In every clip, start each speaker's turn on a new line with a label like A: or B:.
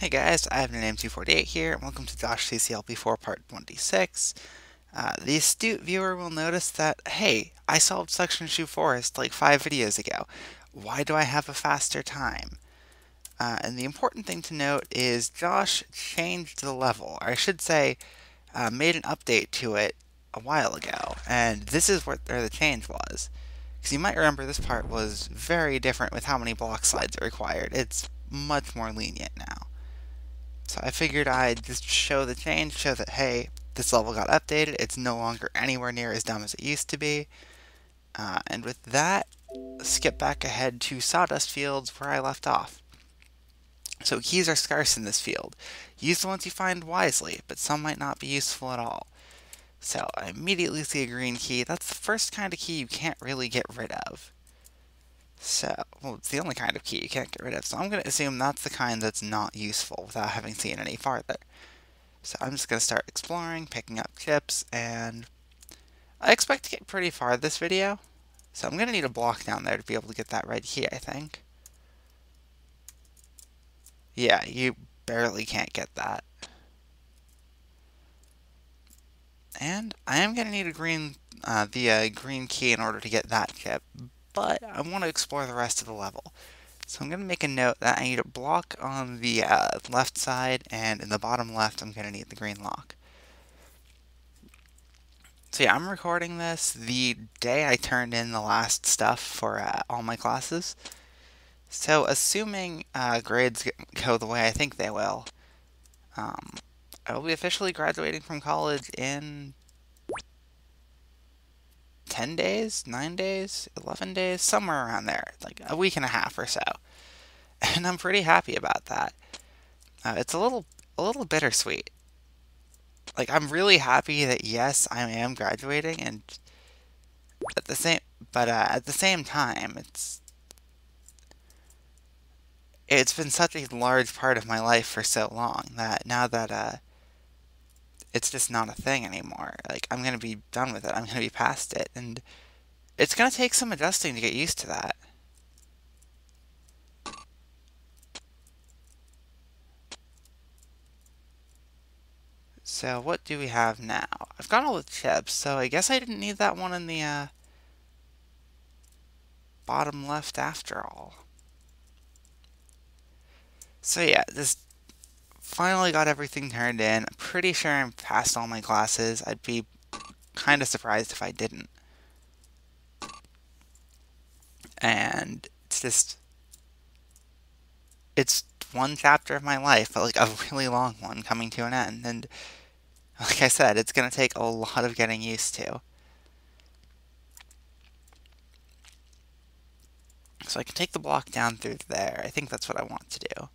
A: Hey guys, I have name248 here, and welcome to Josh-CCLP4 Part 26. The astute viewer will notice that, hey, I solved Section 2 Forest like 5 videos ago. Why do I have a faster time? And the important thing to note is Josh changed the level, or I should say, made an update to it a while ago, and this is where the change was. Because you might remember this part was very different with how many block slides it required. It's much more lenient now. So I figured I'd just show the change, show that, hey, this level got updated, it's no longer anywhere near as dumb as it used to be. And with that, skip back ahead to Sawdust Fields where I left off. So keys are scarce in this field. Use the ones you find wisely, but some might not be useful at all. So I immediately see a green key. That's the first kind of key you can't really get rid of. So, well, it's the only kind of key you can't get rid of, so I'm going to assume that's the kind that's not useful without having seen any farther. So I'm just going to start exploring, picking up chips, and I expect to get pretty far this video. So I'm going to need a block down there to be able to get that red key, I think. Yeah, you barely can't get that. And I am going to need a green key in order to get that chip, but I want to explore the rest of the level. So I'm going to make a note that I need a block on the left side, and in the bottom left I'm going to need the green lock. So yeah, I'm recording this the day I turned in the last stuff for all my classes. So assuming grades go the way I think they will, I will be officially graduating from college in 10 days, 9 days, 11 days, somewhere around there, like a week and a half or so. And I'm pretty happy about that. It's a little bittersweet. Like, I'm really happy that yes, I am graduating, and at the same time, it's been such a large part of my life for so long that now that it's just not a thing anymore. Like, I'm gonna be done with it. I'm gonna be past it, and it's gonna take some adjusting to get used to that. So what do we have now? I've got all the chips, so I guess I didn't need that one in the bottom left after all. So yeah, just finally got everything turned in. I'm pretty sure I'm passed all my classes. I'd be kind of surprised if I didn't. And it's one chapter of my life, but like a really long one coming to an end. And like I said, it's going to take a lot of getting used to. So I can take the block down through there. I think that's what I want to do.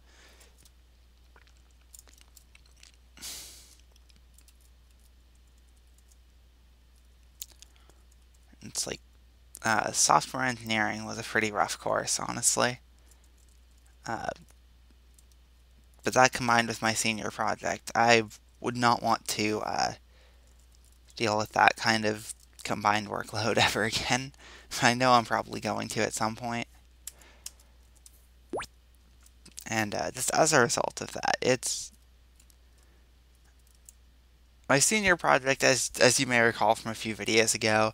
A: It's like software engineering was a pretty rough course, honestly. But that combined with my senior project, I would not want to deal with that kind of combined workload ever again. I know I'm probably going to at some point. And just as a result of that, it's my senior project, as you may recall from a few videos ago,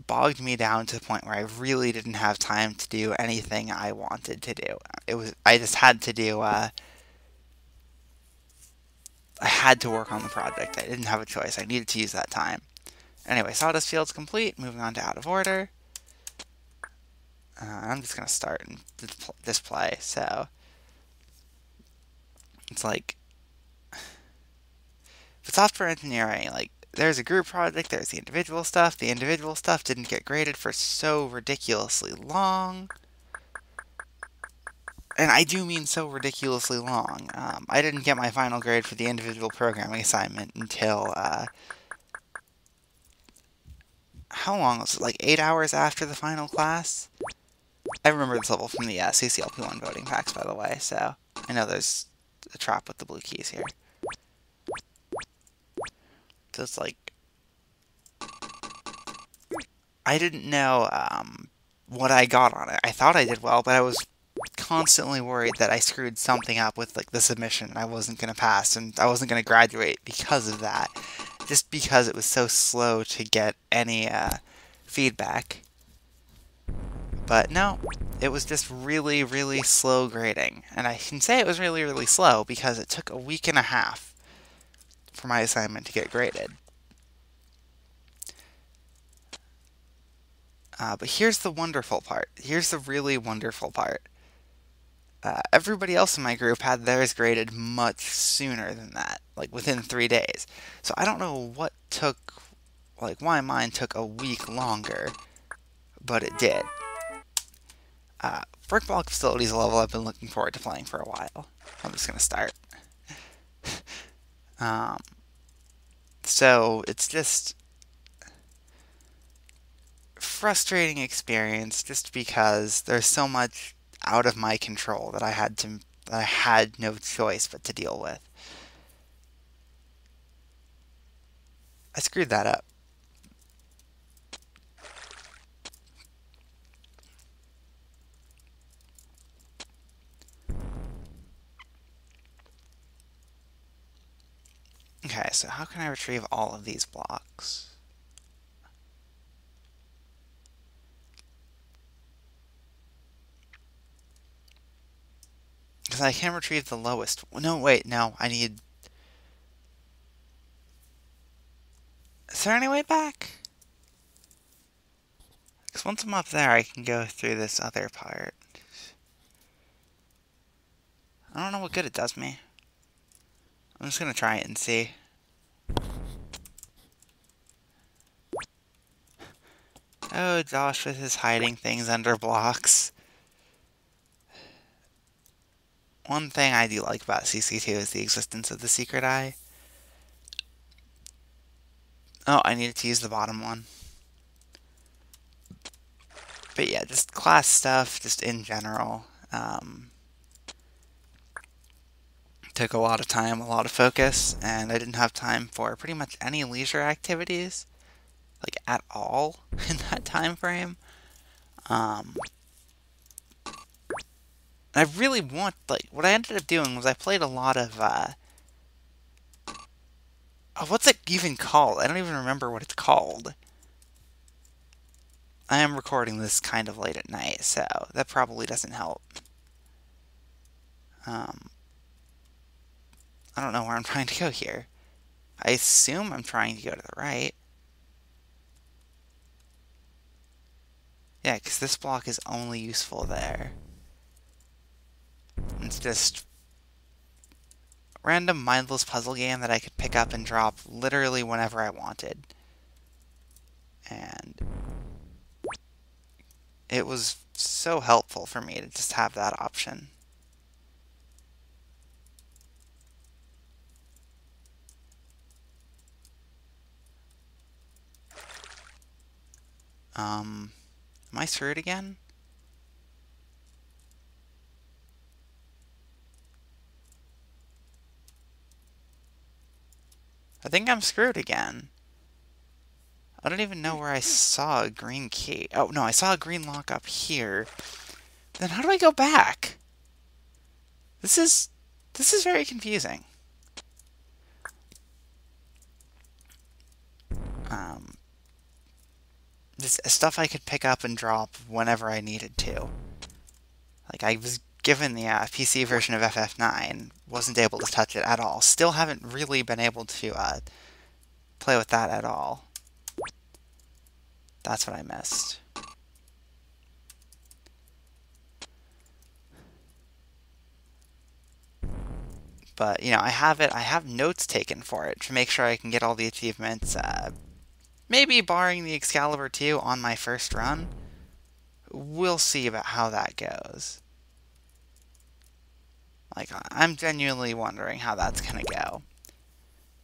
A: bogged me down to the point where I really didn't have time to do anything I wanted to do. I just had to do I had to work on the project. I didn't have a choice. I needed to use that time. Anyway, Sawdust Fields complete. Moving on to out of order. I'm just gonna start and display. So it's like for software engineering, like there's a group project, there's the individual stuff. The individual stuff didn't get graded for so ridiculously long. And I do mean so ridiculously long. I didn't get my final grade for the individual programming assignment until, how long was it? Like 8 hours after the final class? I remember this level from the CCLP1 voting packs, by the way, so I know there's a trap with the blue keys here. So it's like, I didn't know what I got on it. I thought I did well, but I was constantly worried that I screwed something up with like the submission and I wasn't going to pass and I wasn't going to graduate because of that. Just because it was so slow to get any feedback. But no, it was just really, really slow grading. And I can say it was really, really slow because it took a week and a half for my assignment to get graded. But here's the wonderful part. Here's the really wonderful part. Everybody else in my group had theirs graded much sooner than that, like within 3 days. So I don't know what took, like why mine took a week longer, but it did. Brick Block Facility is a level I've been looking forward to playing for a while. I'm just going to start. So it's just frustrating experience just because there's so much out of my control that I had no choice but to deal with. I screwed that up. Okay, so how can I retrieve all of these blocks? Because I can retrieve the lowest. No, wait, no, I need... Is there any way back? Because once I'm up there, I can go through this other part. I don't know what good it does me. I'm just going to try it and see. Oh, Josh with his hiding things under blocks. One thing I do like about CC2 is the existence of the secret eye. Oh, I needed to use the bottom one. But yeah, just class stuff, just in general. Took a lot of time, a lot of focus, and I didn't have time for pretty much any leisure activities, like at all, in that time frame. I really want, like, what I ended up doing was I played a lot of, oh, what's it even called? I don't even remember what it's called. I am recording this kind of late at night, so that probably doesn't help. I don't know where I'm trying to go here. I assume I'm trying to go to the right. Yeah, because this block is only useful there. It's just random mindless puzzle game that I could pick up and drop literally whenever I wanted. And it was so helpful for me to just have that option. Am I screwed again? I think I'm screwed again. I don't even know where I saw a green key. Oh, no, I saw a green lock up here. Then how do I go back? This is very confusing. This stuff I could pick up and drop whenever I needed to. Like, I was given the PC version of FF9, wasn't able to touch it at all. Still haven't really been able to play with that at all. That's what I missed. But, you know, I have it. I have notes taken for it to make sure I can get all the achievements. Maybe barring the Excalibur 2 on my first run. We'll see about how that goes. Like, I'm genuinely wondering how that's going to go.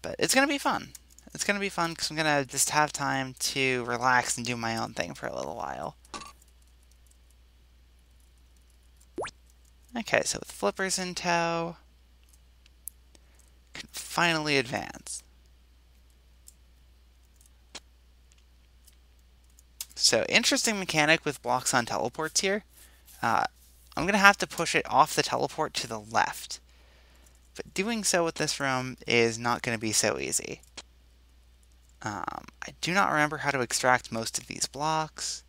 A: But it's going to be fun. It's going to be fun because I'm going to just have time to relax and do my own thing for a little while. Okay, so with flippers in tow, can finally advance. So, interesting mechanic with blocks on teleports here. I'm going to have to push it off the teleport to the left. But doing so with this room is not going to be so easy. I do not remember how to extract most of these blocks.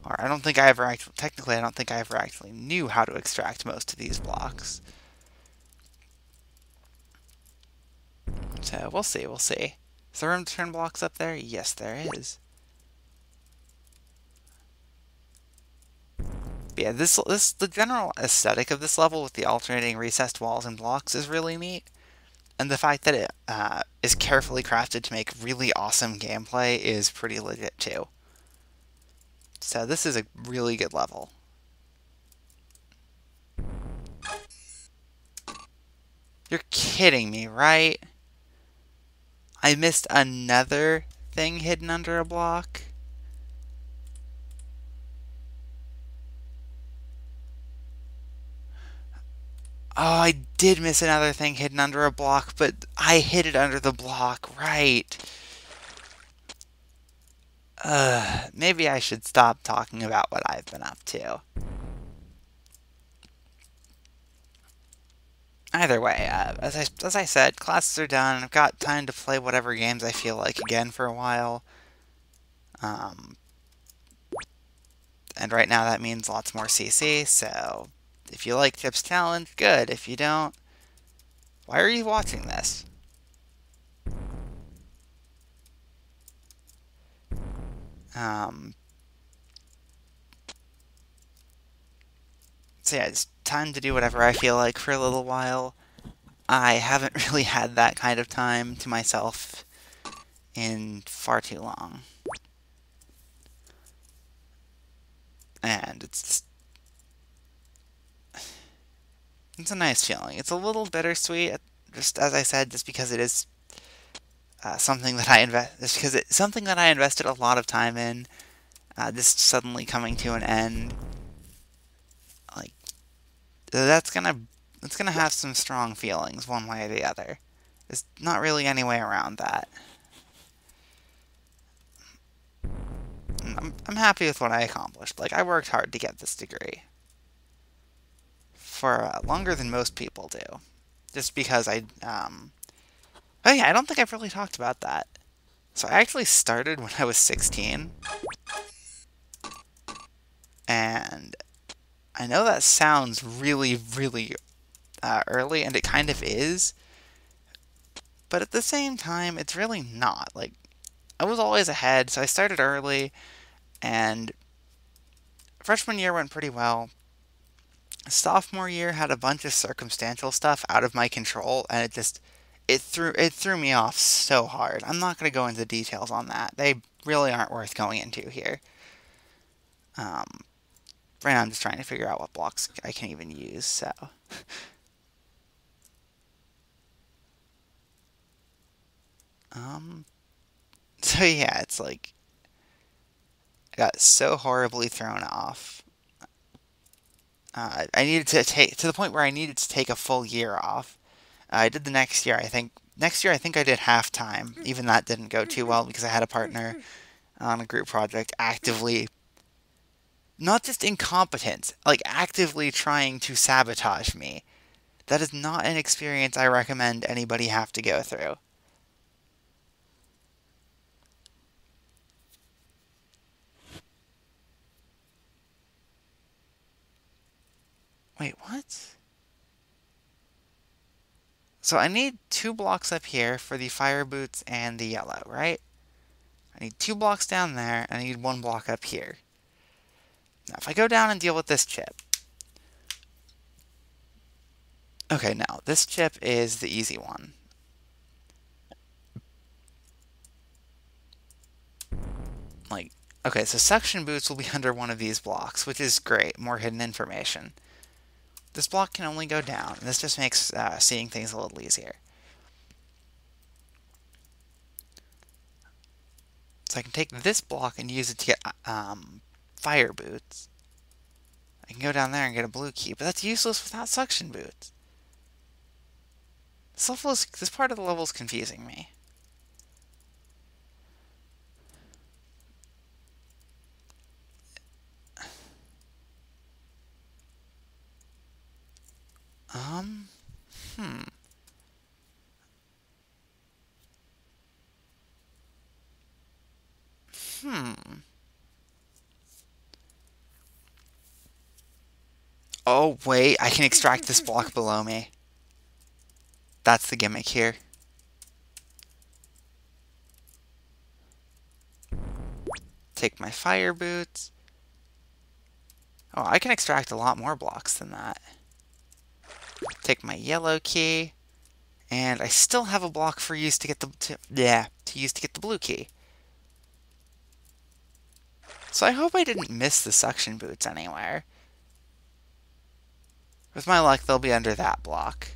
A: Or I don't think I ever actually, technically I don't think I ever actually knew how to extract most of these blocks. So we'll see, we'll see. Is there room to turn blocks up there? Yes, there is. But yeah, the general aesthetic of this level with the alternating recessed walls and blocks is really neat. And the fact that it is carefully crafted to make really awesome gameplay is pretty legit too. So this is a really good level. You're kidding me, right? I missed another thing hidden under a block. Oh, I did miss another thing hidden under a block, but I hid it under the block, right? Maybe I should stop talking about what I've been up to. Either way, as I said, classes are done. I've got time to play whatever games I feel like again for a while. And right now that means lots more CC, so if you like Chip's Challenge, good. If you don't, why are you watching this? So yeah, it's time to do whatever I feel like for a little while. I haven't really had that kind of time to myself in far too long. And it's a nice feeling. It's a little bittersweet, just as I said, just because it is something that something that I invested a lot of time in. Just suddenly coming to an end, like that's gonna have some strong feelings one way or the other. There's not really any way around that. I'm happy with what I accomplished. Like, I worked hard to get this degree. For longer than most people do. Just because oh yeah, I don't think I've really talked about that. So I actually started when I was 16. And I know that sounds really, really early, and it kind of is. But at the same time, it's really not. Like, I was always ahead, so I started early, and freshman year went pretty well. Sophomore year had a bunch of circumstantial stuff out of my control, and it threw me off so hard. I'm not going to go into details on that. They really aren't worth going into here. Right now I'm just trying to figure out what blocks I can even use, so. So yeah, it's like, I got so horribly thrown off. I needed to take, to the point where I needed to take a full year off. I did the next year, I think. Next year, I think I did half time. Even that didn't go too well because I had a partner on a group project actively, not just incompetent, like actively trying to sabotage me. That is not an experience I recommend anybody have to go through. Wait, what? So I need 2 blocks up here for the fire boots and the yellow, right? I need 2 blocks down there, and I need 1 block up here. Now, if I go down and deal with this chip. Okay, now, this chip is the easy one. Like, okay, so suction boots will be under one of these blocks, which is great. More hidden information. This block can only go down, and this just makes seeing things a little easier. So I can take this block and use it to get fire boots. I can go down there and get a blue key, but that's useless without suction boots. This part of the level is confusing me. Um, hmm. Hmm. Oh, wait, I can extract this block below me. That's the gimmick here. Take my fire boots. Oh, I can extract a lot more blocks than that. Take my yellow key. And I still have a block for use to get to use to get the blue key. So I hope I didn't miss the suction boots anywhere. With my luck, they'll be under that block.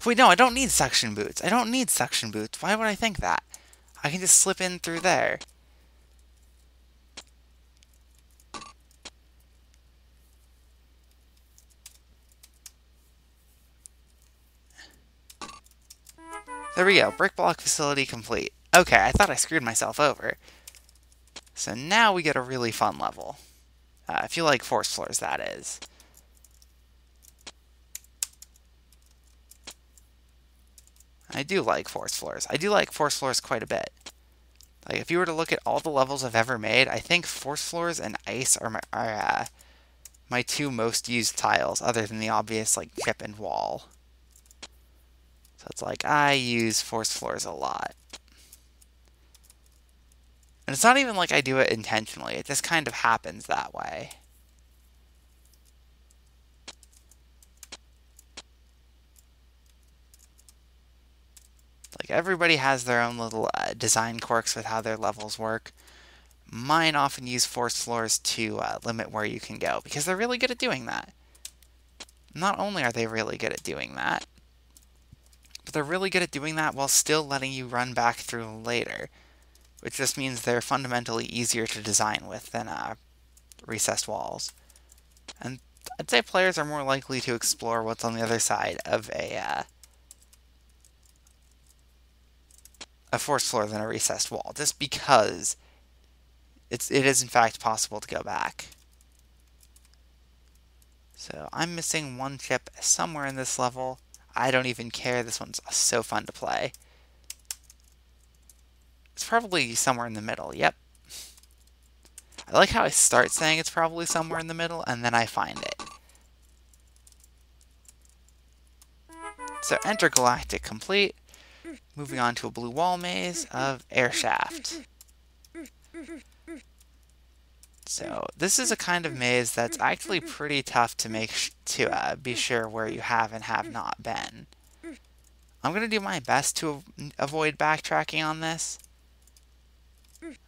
A: Wait, no, I don't need suction boots. I don't need suction boots. Why would I think that? I can just slip in through there. There we go. Brick block facility complete. Okay, I thought I screwed myself over. So now we get a really fun level. If you like force floors, that is. I do like force floors. I do like force floors quite a bit. Like, if you were to look at all the levels I've ever made, I think force floors and ice are my two most used tiles, other than the obvious, like, chip and wall. So it's like, I use force floors a lot. And it's not even like I do it intentionally, it just kind of happens that way. Like, everybody has their own little design quirks with how their levels work. Mine often use force floors to limit where you can go, because they're really good at doing that. Not only are they really good at doing that, but they're really good at doing that while still letting you run back through later, which just means they're fundamentally easier to design with than recessed walls. And I'd say players are more likely to explore what's on the other side of a force floor than a recessed wall, just because it is in fact possible to go back. So I'm missing one chip somewhere in this level. I don't even care, this one's so fun to play. It's probably somewhere in the middle, yep. I like how I start saying it's probably somewhere in the middle, and then I find it. So enter Galactic complete. Moving on to a blue wall maze of air shaft. So this is a kind of maze that's actually pretty tough to be sure where you have and have not been. I'm going to do my best to avoid backtracking on this.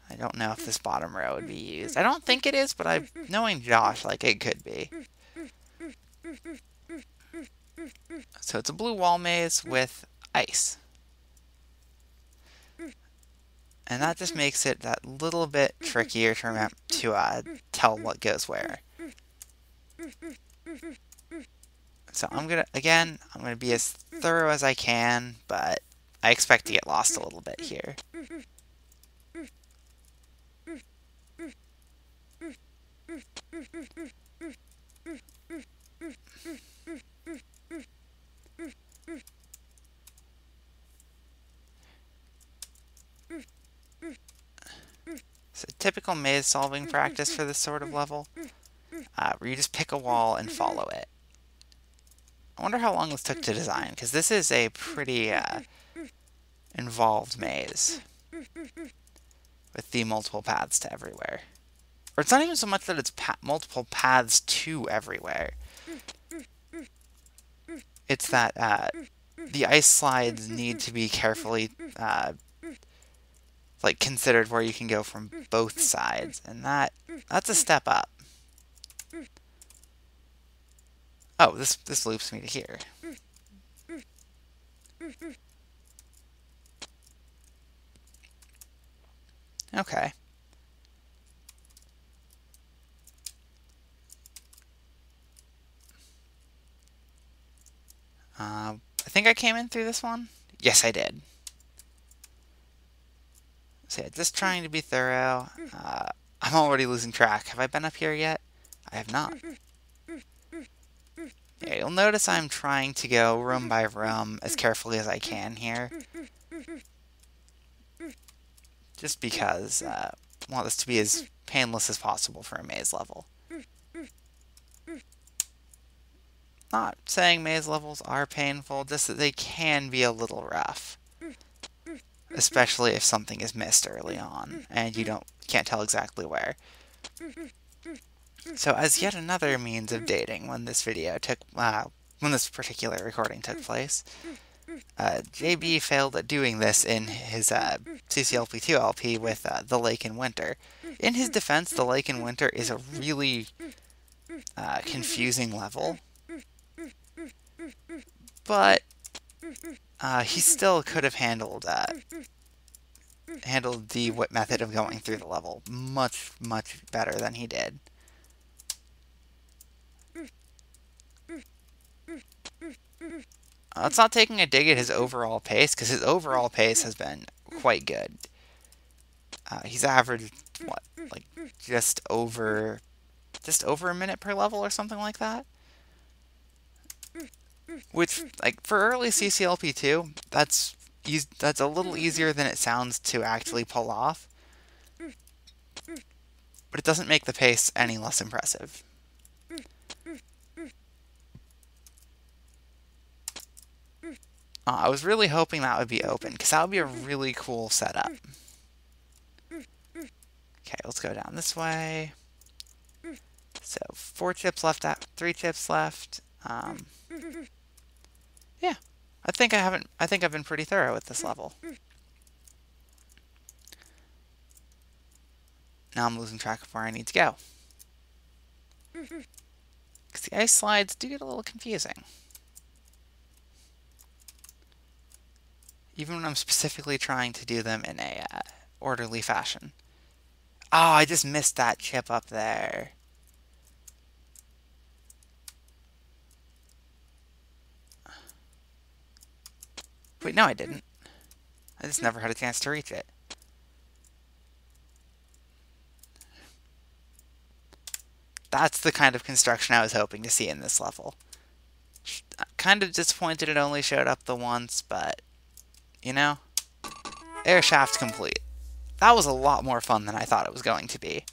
A: I don't know if this bottom row would be used. I don't think it is, but knowing Josh, like, it could be. So it's a blue wall maze with ice. And that just makes it that little bit trickier to tell what goes where. So I'm going to be as thorough as I can, but I expect to get lost a little bit here. So typical maze solving practice for this sort of level, where you just pick a wall and follow it. I wonder how long this took to design, because this is a pretty involved maze with the multiple paths to everywhere. Or it's not even so much that it's multiple paths to everywhere. It's that the ice slides need to be carefully like considered where you can go from both sides, and that's a step up. Oh, this loops me to here. Okay. I think I came in through this one. Yes, I did. So yeah, just trying to be thorough. I'm already losing track. Have I been up here yet? I have not. Yeah, you'll notice I'm trying to go room by room as carefully as I can here. Just because I want this to be as painless as possible for a maze level. Not saying maze levels are painful, just that they can be a little rough. Especially if something is missed early on and you can't tell exactly where. So as yet another means of dating when this particular recording took place, JB failed at doing this in his CCLP2 LP with The Lake in Winter. In his defense, The Lake in Winter is a really confusing level, but he still could have handled the method of going through the level much, much better than he did. It's not taking a dig at his overall pace, because his overall pace has been quite good. He's averaged, what, like, just over a minute per level or something like that? Which, like, for early CCLP2, that's a little easier than it sounds to actually pull off. But it doesn't make the pace any less impressive. I was really hoping that would be open, because that would be a really cool setup. Okay, let's go down this way. So 4 chips left, 3 chips left. Yeah, I think I've been pretty thorough with this level. Now I'm losing track of where I need to go. Because the ice slides do get a little confusing. Even when I'm specifically trying to do them in a orderly fashion. Oh, I just missed that chip up there. Wait, no I didn't. I just never had a chance to reach it. That's the kind of construction I was hoping to see in this level. Kind of disappointed it only showed up the once, but, you know, air shaft complete. That was a lot more fun than I thought it was going to be.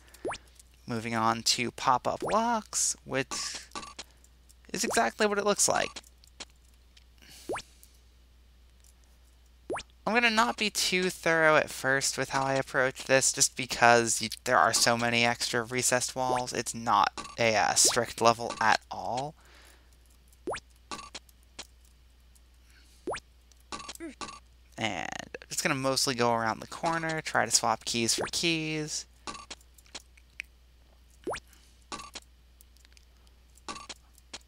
A: Moving on to pop-up locks, which is exactly what it looks like. I'm going to not be too thorough at first with how I approach this, just because there are so many extra recessed walls. It's not a strict level at all. And I'm just going to mostly go around the corner, try to swap keys for keys.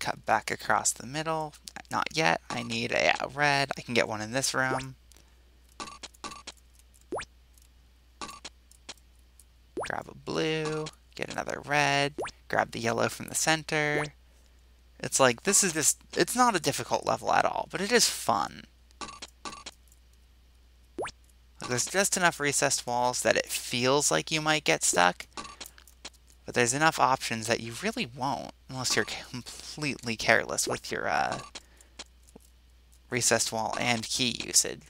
A: Cut back across the middle. Not yet. I need a red. I can get one in this room. Grab a blue, get another red, grab the yellow from the center. It's like, this is just, it's not a difficult level at all, but it is fun. There's just enough recessed walls that it feels like you might get stuck, but there's enough options that you really won't, unless you're completely careless with your recessed wall and key usage.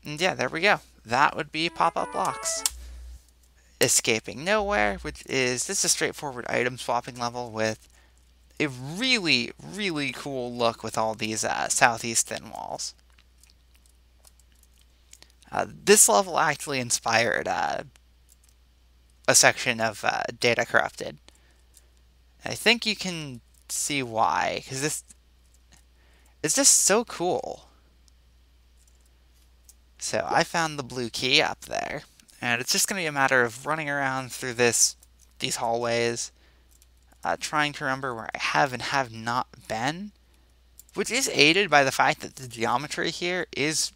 A: And yeah, there we go. That would be pop-up locks. Escaping Nowhere, which is just a straightforward item swapping level with a really, really cool look with all these southeast thin walls. This level actually inspired a section of Data Corrupted. I think you can see why, because it's just so cool. So I found the blue key up there, and it's just going to be a matter of running around through these hallways, trying to remember where I have and have not been, which is aided by the fact that the geometry here is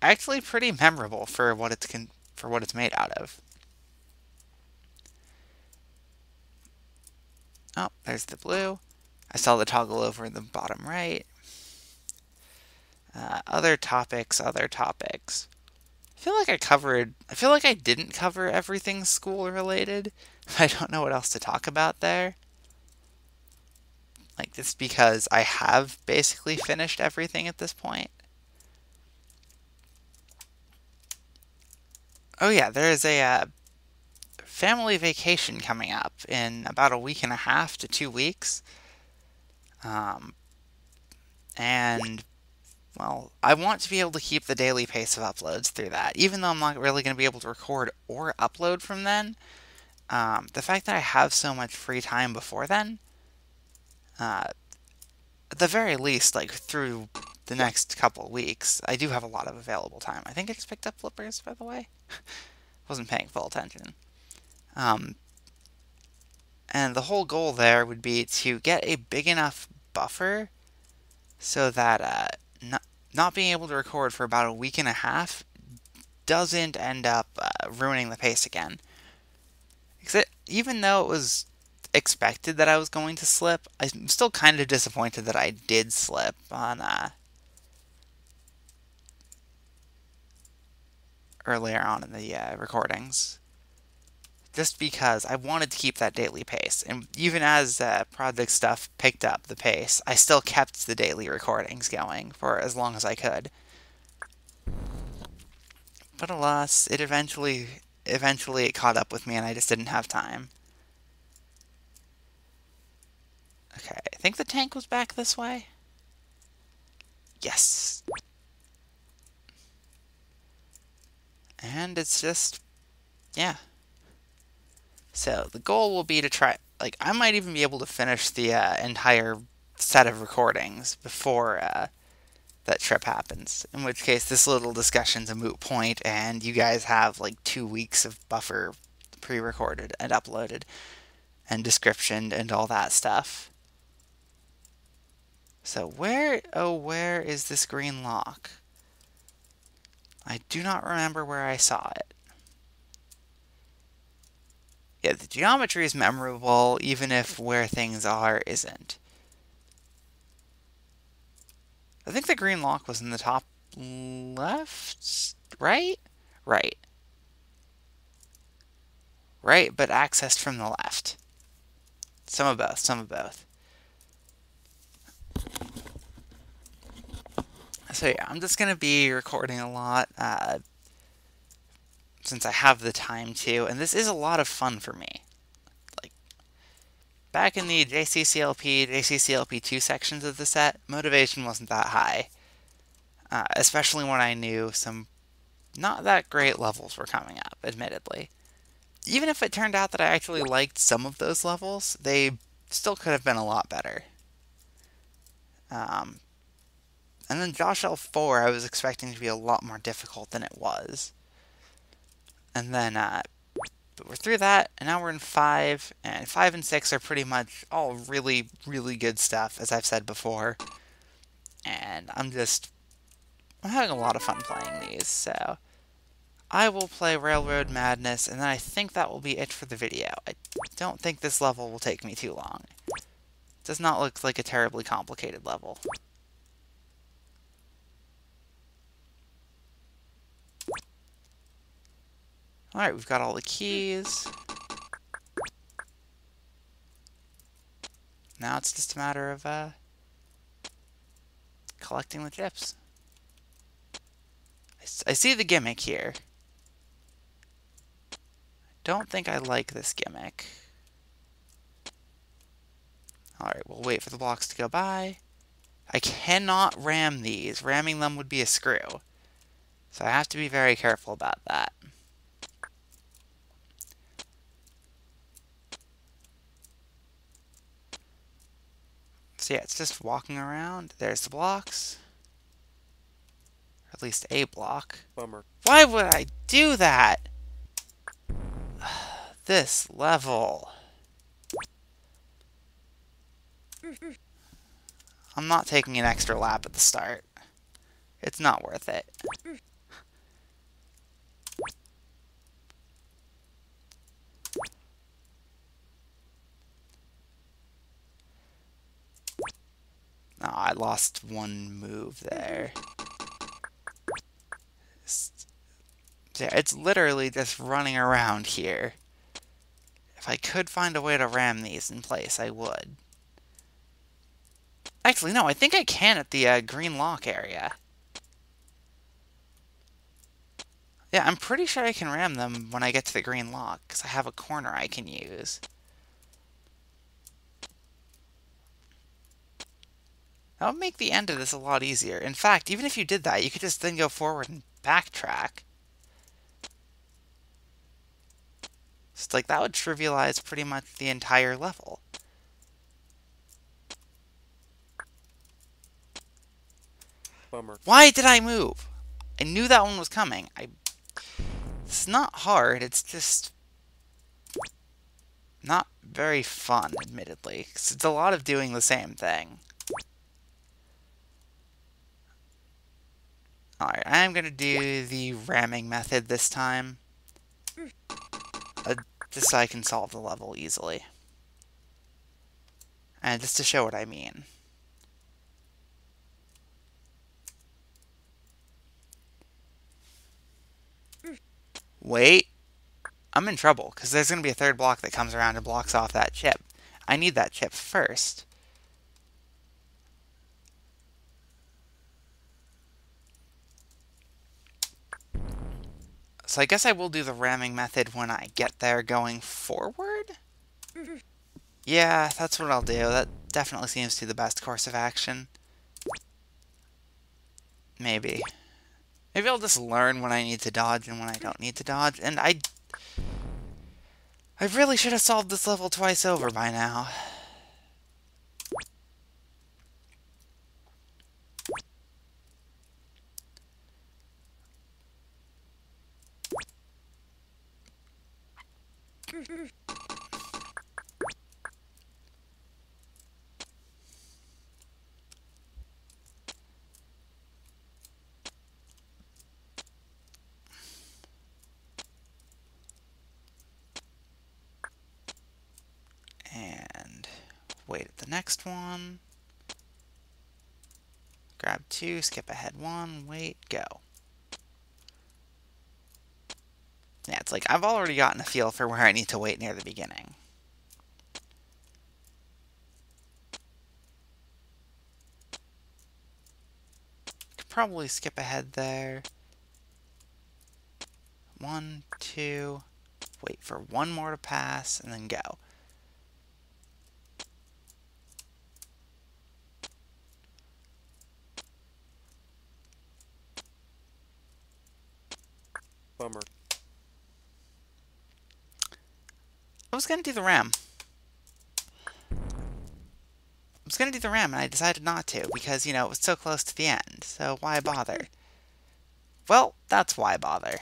A: actually pretty memorable for what it's made out of. Oh, there's the blue. I saw the toggle over in the bottom right. Other topics, other topics. I feel like I didn't cover everything school related. I don't know what else to talk about there. Like, just because I have basically finished everything at this point. Oh yeah, there is a family vacation coming up in about a week and a half to 2 weeks. Um, and, well, I want to be able to keep the daily pace of uploads through that. Even though I'm not really going to be able to record or upload from then, the fact that I have so much free time before then, at the very least, like through the next couple of weeks, I do have a lot of available time. I think I just picked up flippers, by the way. Wasn't paying full attention. Um, and the whole goal there would be to get a big enough buffer so that not being able to record for about a week and a half doesn't end up ruining the pace again. Even though it was expected that I was going to slip, I'm still kind of disappointed that I did slip on earlier on in the recordings. Just because I wanted to keep that daily pace. And even as project stuff picked up the pace, I still kept the daily recordings going for as long as I could. But alas, it eventually it caught up with me and I just didn't have time. Okay, I think the tank was back this way. Yes. And it's just, yeah. So the goal will be to try, like, I might even be able to finish the entire set of recordings before that trip happens. In which case, this little discussion's a moot point, and you guys have like 2 weeks of buffer pre-recorded and uploaded, and description and all that stuff. So where is this green lock? I do not remember where I saw it. Yeah, the geometry is memorable, even if where things are isn't. I think the green lock was in the top left? Right? Right. Right, but accessed from the left. Some of both, some of both. So yeah, I'm just going to be recording a lot since I have the time to, and this is a lot of fun for me. Like, back in the JCCLP, JCCLP2 sections of the set, motivation wasn't that high. Especially when I knew some not that great levels were coming up, admittedly. Even if it turned out that I actually liked some of those levels, they still could have been a lot better. And then Josh-CCLP4 I was expecting to be a lot more difficult than it was. And then, but we're through that, and now we're in 5, and 5 and 6 are pretty much all really, really good stuff, as I've said before. And I'm having a lot of fun playing these, so I will play Railroad Madness, and then I think that will be it for the video. I don't think this level will take me too long. It does not look like a terribly complicated level. Alright, we've got all the keys. Now it's just a matter of collecting the chips. I see the gimmick here. Don't think I like this gimmick. Alright, we'll wait for the blocks to go by. I cannot ram these. Ramming them would be a screw. So I have to be very careful about that. So yeah, it's just walking around. There's the blocks. Or at least a block.
B: Bummer.
A: Why would I do that? This level. I'm not taking an extra lap at the start. It's not worth it. No, I lost one move there. So yeah, it's literally just running around here. If I could find a way to ram these in place, I would. Actually, no, I think I can at the green lock area. Yeah, I'm pretty sure I can ram them when I get to the green lock, because I have a corner I can use. That would make the end of this a lot easier. In fact, even if you did that, you could just then go forward and backtrack. Just like, that would trivialize pretty much the entire level.
B: Bummer.
A: Why did I move? I knew that one was coming. It's not hard, it's just not very fun, admittedly. 'Cause it's a lot of doing the same thing. Alright, I'm gonna do the ramming method this time. Just so I can solve the level easily. And just to show what I mean. Wait. I'm in trouble, because there's going to be a third block that comes around and blocks off that chip. I need that chip first. So I guess I will do the ramming method when I get there going forward? Yeah, that's what I'll do. That definitely seems to be the best course of action. Maybe. Maybe I'll just learn when I need to dodge and when I don't need to dodge. And I really should have solved this level twice over by now. And wait at the next one. Grab 2, skip ahead 1, wait, go. Yeah, it's like I've already gotten a feel for where I need to wait near the beginning. Could probably skip ahead there. 1, 2, wait for one more to pass, and then go.
B: Bummer.
A: I was gonna do the ram. I was gonna do the ram, and I decided not to, because, you know, it was so close to the end, so why bother? Well, that's why bother.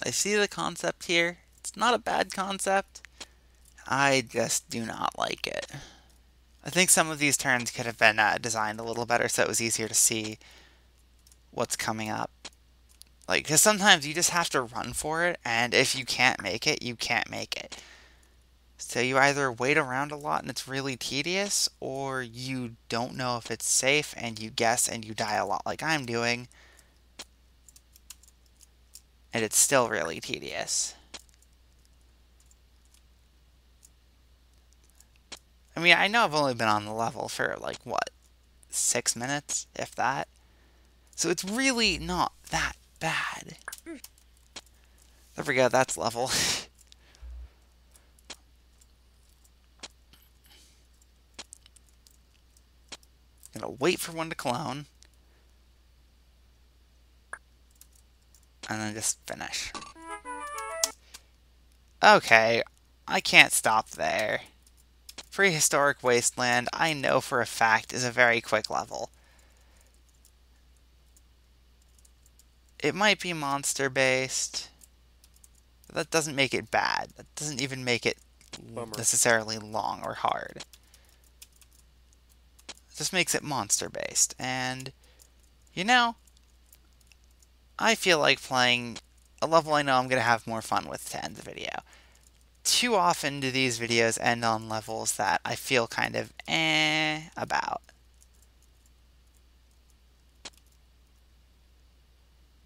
A: I see the concept here. It's not a bad concept. I just do not like it. I think some of these turns could have been designed a little better so it was easier to see what's coming up. Like, because sometimes you just have to run for it, and if you can't make it, you can't make it. So you either wait around a lot and it's really tedious, or you don't know if it's safe and you guess and you die a lot like I'm doing, and it's still really tedious. I mean, I know I've only been on the level for, like, what, 6 minutes, if that? So it's really not that bad. There we go, that's level. Gonna wait for one to clone. And then just finish. Okay, I can't stop there. Prehistoric Wasteland, I know for a fact, is a very quick level. It might be monster-based. But that doesn't make it bad. That doesn't even make it
B: Bummer.
A: necessarily long or hard. It just makes it monster-based. And You know, I feel like playing a level I know I'm going to have more fun with to end the video. Too often do these videos end on levels that I feel kind of about.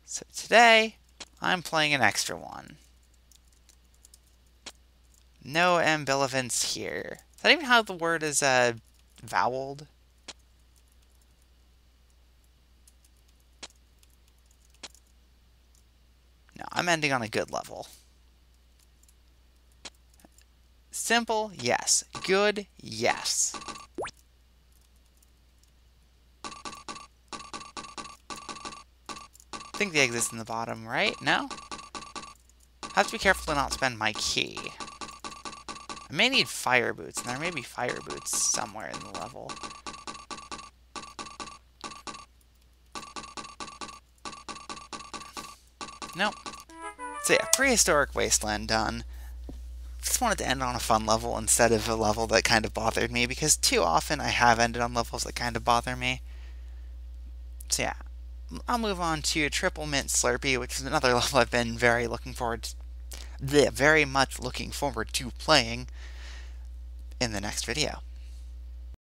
A: So today, I'm playing an extra one. No ambivalence here. Is that even how the word is voweled? No, I'm ending on a good level. Simple, yes. Good, yes. I think the exit's in the bottom right? No? I have to be careful to not spend my key. I may need fire boots, and there may be fire boots somewhere in the level. Nope. So yeah, Prehistoric Wasteland done. Just wanted to end on a fun level instead of a level that kind of bothered me, because too often I have ended on levels that kind of bother me. So yeah, I'll move on to Triple Mint Slurpee, which is another level I've been very much looking forward to playing in the next video.